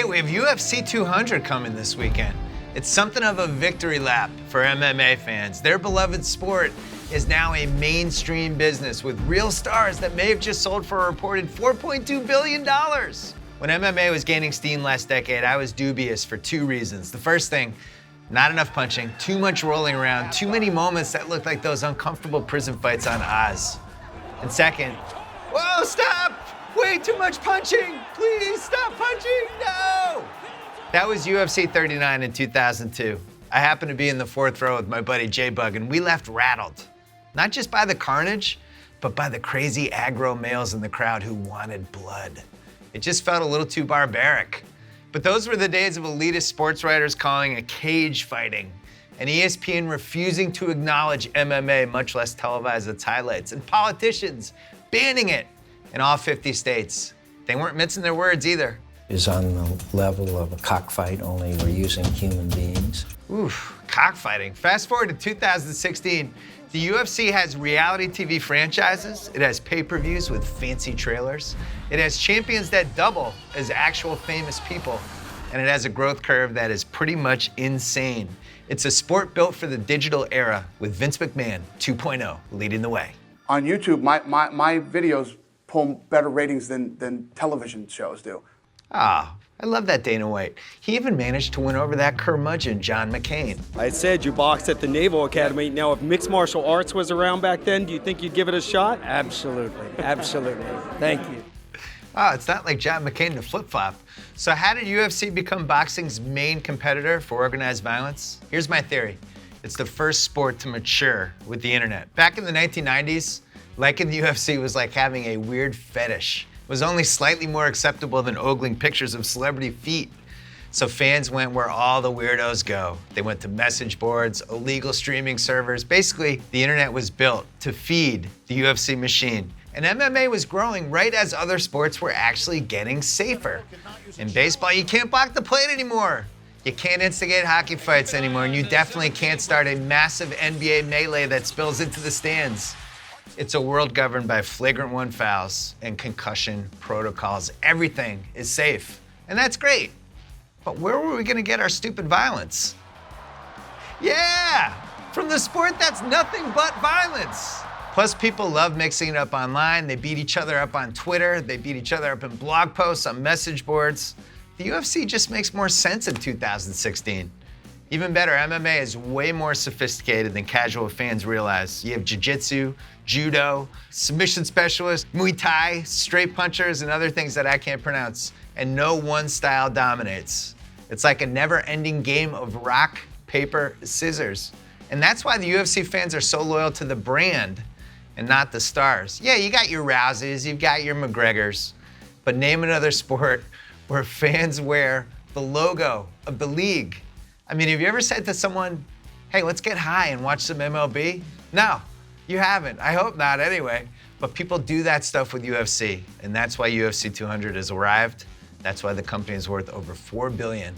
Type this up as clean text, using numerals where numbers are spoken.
Hey, we have UFC 200 coming this weekend. It's something of a victory lap for MMA fans. Their beloved sport is now a mainstream business with real stars that may have just sold for a reported $4.2 billion. When MMA was gaining steam last decade, I was dubious for two reasons. The first thing, not enough punching, too much rolling around, too many moments that looked like those uncomfortable prison fights on Oz. And second, whoa, stop! Way too much punching! Please stop punching! No! That was UFC 39 in 2002. I happened to be in the fourth row with my buddy J-Bug, and we left rattled. Not just by the carnage, but by the crazy aggro males in the crowd who wanted blood. It just felt a little too barbaric. But those were the days of elitist sports writers calling it cage fighting, and ESPN refusing to acknowledge MMA, much less televise its highlights, and politicians banning it in all 50 states. They weren't mincing their words either. Is on the level of a cockfight, only we're using human beings. Oof, cockfighting. Fast forward to 2016, the UFC has reality TV franchises, it has pay-per-views with fancy trailers, it has champions that double as actual famous people, and it has a growth curve that is pretty much insane. It's a sport built for the digital era with Vince McMahon 2.0 leading the way. On YouTube, my videos pull better ratings than television shows do. Ah, I love that Dana White. He even managed to win over that curmudgeon, John McCain. I said you boxed at the Naval Academy. Now, if mixed martial arts was around back then, do you think you'd give it a shot? Absolutely, absolutely. Thank you. Oh, it's not like John McCain to flip-flop. So how did UFC become boxing's main competitor for organized violence? Here's my theory. It's the first sport to mature with the internet. Back in the 1990s, liking the UFC was like having a weird fetish. It was only slightly more acceptable than ogling pictures of celebrity feet. So fans went where all the weirdos go. They went to message boards, illegal streaming servers. Basically, the internet was built to feed the UFC machine. And MMA was growing right as other sports were actually getting safer. In baseball, you can't block the plate anymore. You can't instigate hockey fights anymore, and you definitely can't start a massive NBA melee that spills into the stands. It's a world governed by flagrant one fouls and concussion protocols. Everything is safe, and that's great. But where were we gonna get our stupid violence? Yeah, from the sport that's nothing but violence. Plus, people love mixing it up online. They beat each other up on Twitter. They beat each other up in blog posts, on message boards. The UFC just makes more sense in 2016. Even better, MMA is way more sophisticated than casual fans realize. You have jiu-jitsu, judo, submission specialists, Muay Thai, straight punchers, and other things that I can't pronounce. And no one style dominates. It's like a never-ending game of rock, paper, scissors. And that's why the UFC fans are so loyal to the brand and not the stars. Yeah, you got your Rouseys, you've got your McGregors, but name another sport where fans wear the logo of the league. I mean, have you ever said to someone, hey, let's get high and watch some MLB? No, you haven't. I hope not anyway. But people do that stuff with UFC, and that's why UFC 200 has arrived. That's why the company is worth over $4 billion.